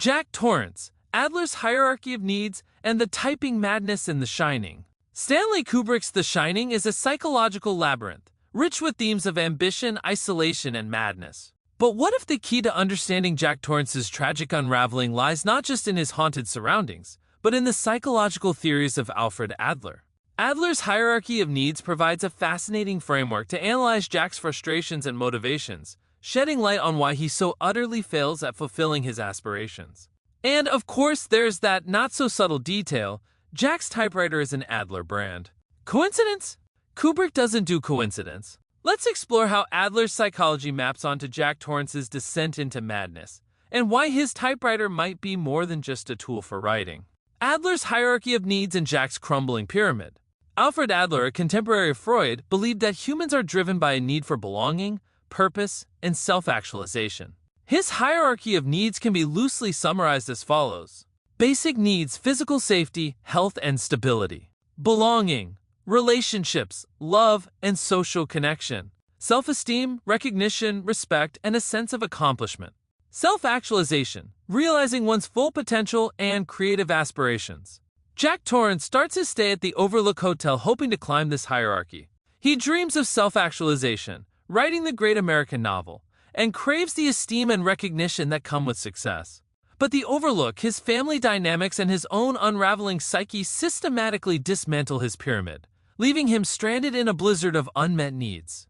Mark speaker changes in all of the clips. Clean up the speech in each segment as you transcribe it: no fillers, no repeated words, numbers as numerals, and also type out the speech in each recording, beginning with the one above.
Speaker 1: Jack Torrance, Adler's hierarchy of needs, and the typing madness in The Shining. Stanley Kubrick's The Shining is a psychological labyrinth, rich with themes of ambition, isolation, and madness. But what if the key to understanding Jack Torrance's tragic unraveling lies not just in his haunted surroundings, but in the psychological theories of Alfred Adler? Adler's hierarchy of needs provides a fascinating framework to analyze Jack's frustrations and motivations, shedding light on why he so utterly fails at fulfilling his aspirations. And of course, there's that not-so-subtle detail: Jack's typewriter is an Adler brand. Coincidence? Kubrick doesn't do coincidence. Let's explore how Adler's psychology maps onto Jack Torrance's descent into madness, and why his typewriter might be more than just a tool for writing. Adler's hierarchy of needs and Jack's crumbling pyramid. Alfred Adler, a contemporary of Freud, believed that humans are driven by a need for belonging, purpose, and self-actualization. His hierarchy of needs can be loosely summarized as follows. Basic needs: physical safety, health, and stability. Belonging: relationships, love, and social connection. Self-esteem, recognition, respect, and a sense of accomplishment. Self-actualization: realizing one's full potential and creative aspirations. Jack Torrance starts his stay at the Overlook Hotel hoping to climb this hierarchy. He dreams of self-actualization, writing the great American novel, and craves the esteem and recognition that come with success. But the Overlook, his family dynamics, and his own unraveling psyche systematically dismantle his pyramid, leaving him stranded in a blizzard of unmet needs.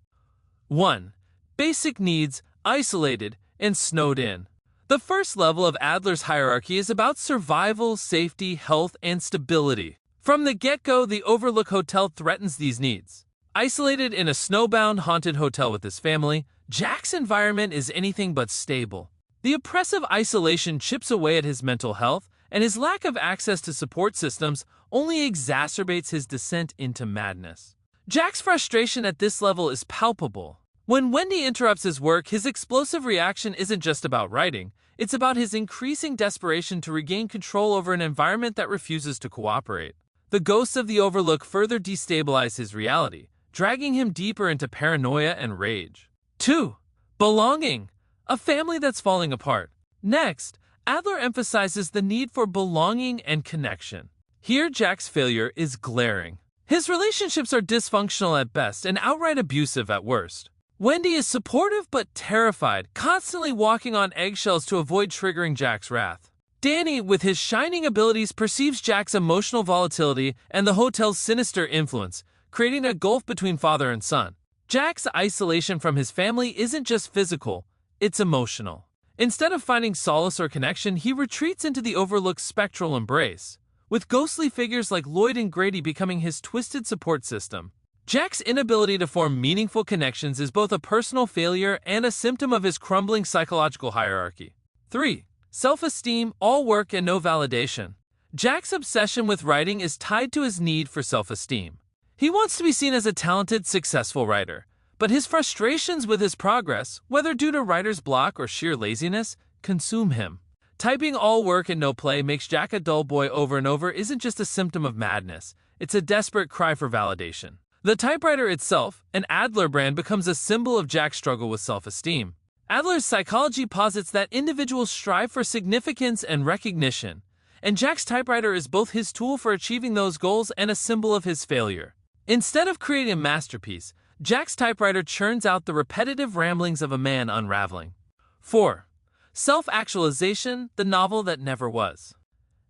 Speaker 1: 1. Basic needs: isolated and snowed in. The first level of Adler's hierarchy is about survival, safety, health, and stability. From the get-go, the Overlook Hotel threatens these needs. Isolated in a snowbound, haunted hotel with his family, Jack's environment is anything but stable. The oppressive isolation chips away at his mental health, and his lack of access to support systems only exacerbates his descent into madness. Jack's frustration at this level is palpable. When Wendy interrupts his work, his explosive reaction isn't just about writing. It's about his increasing desperation to regain control over an environment that refuses to cooperate. The ghosts of the Overlook further destabilize his reality, dragging him deeper into paranoia and rage. 2. Belonging: a family that's falling apart. Next, Adler emphasizes the need for belonging and connection. Here, Jack's failure is glaring. His relationships are dysfunctional at best and outright abusive at worst. Wendy is supportive but terrified, constantly walking on eggshells to avoid triggering Jack's wrath. Danny, with his shining abilities, perceives Jack's emotional volatility and the hotel's sinister influence, creating a gulf between father and son. Jack's isolation from his family isn't just physical, it's emotional. Instead of finding solace or connection, he retreats into the Overlook's spectral embrace, with ghostly figures like Lloyd and Grady becoming his twisted support system. Jack's inability to form meaningful connections is both a personal failure and a symptom of his crumbling psychological hierarchy. 3. Self-esteem: all work and no validation. Jack's obsession with writing is tied to his need for self-esteem. He wants to be seen as a talented, successful writer, but his frustrations with his progress, whether due to writer's block or sheer laziness, consume him. Typing all work and no play makes Jack a dull boy over and over isn't just a symptom of madness, it's a desperate cry for validation. The typewriter itself, an Adler brand, becomes a symbol of Jack's struggle with self-esteem. Adler's psychology posits that individuals strive for significance and recognition, and Jack's typewriter is both his tool for achieving those goals and a symbol of his failure. Instead of creating a masterpiece, Jack's typewriter churns out the repetitive ramblings of a man unraveling. 4. Self-actualization: the novel that never was.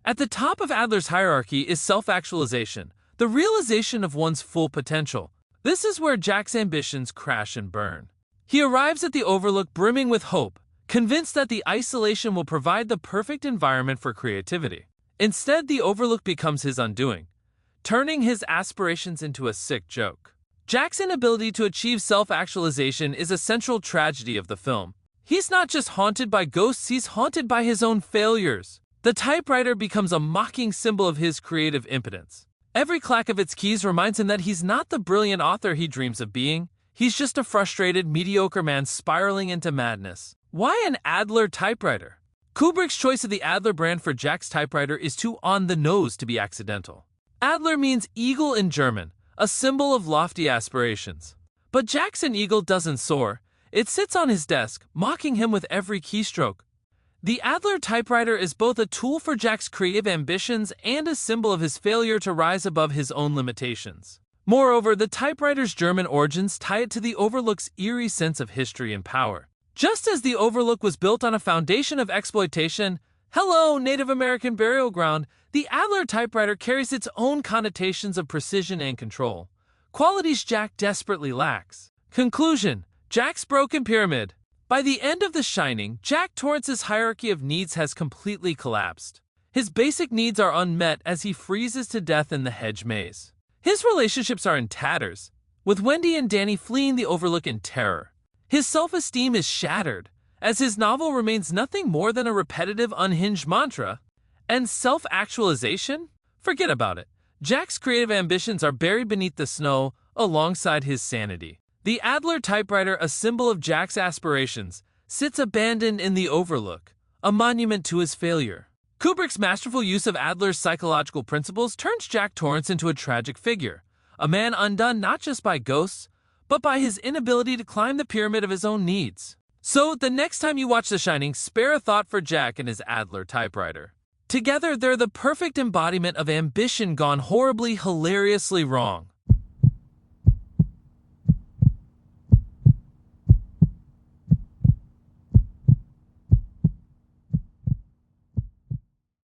Speaker 1: At the top of Adler's hierarchy is self-actualization, the realization of one's full potential. This is where Jack's ambitions crash and burn. He arrives at the Overlook brimming with hope, convinced that the isolation will provide the perfect environment for creativity. Instead, the Overlook becomes his undoing, turning his aspirations into a sick joke. Jack's inability to achieve self-actualization is a central tragedy of the film. He's not just haunted by ghosts, he's haunted by his own failures. The typewriter becomes a mocking symbol of his creative impotence. Every clack of its keys reminds him that he's not the brilliant author he dreams of being. He's just a frustrated, mediocre man spiraling into madness. Why an Adler typewriter? Kubrick's choice of the Adler brand for Jack's typewriter is too on the nose to be accidental. Adler means eagle in German, a symbol of lofty aspirations. But Jack's eagle doesn't soar. It sits on his desk, mocking him with every keystroke. The Adler typewriter is both a tool for Jack's creative ambitions and a symbol of his failure to rise above his own limitations. Moreover, the typewriter's German origins tie it to the Overlook's eerie sense of history and power. Just as the Overlook was built on a foundation of exploitation, hello, Native American burial ground, the Adler typewriter carries its own connotations of precision and control, qualities Jack desperately lacks. Conclusion: Jack's broken pyramid. By the end of The Shining, Jack Torrance's hierarchy of needs has completely collapsed. His basic needs are unmet as he freezes to death in the hedge maze. His relationships are in tatters, with Wendy and Danny fleeing the Overlook in terror. His self-esteem is shattered, as his novel remains nothing more than a repetitive, unhinged mantra. And self-actualization? Forget about it. Jack's creative ambitions are buried beneath the snow alongside his sanity. The Adler typewriter, a symbol of Jack's aspirations, sits abandoned in the Overlook, a monument to his failure. Kubrick's masterful use of Adler's psychological principles turns Jack Torrance into a tragic figure, a man undone not just by ghosts, but by his inability to climb the pyramid of his own needs. So, the next time you watch The Shining, spare a thought for Jack and his Adler typewriter. Together, they're the perfect embodiment of ambition gone horribly, hilariously wrong.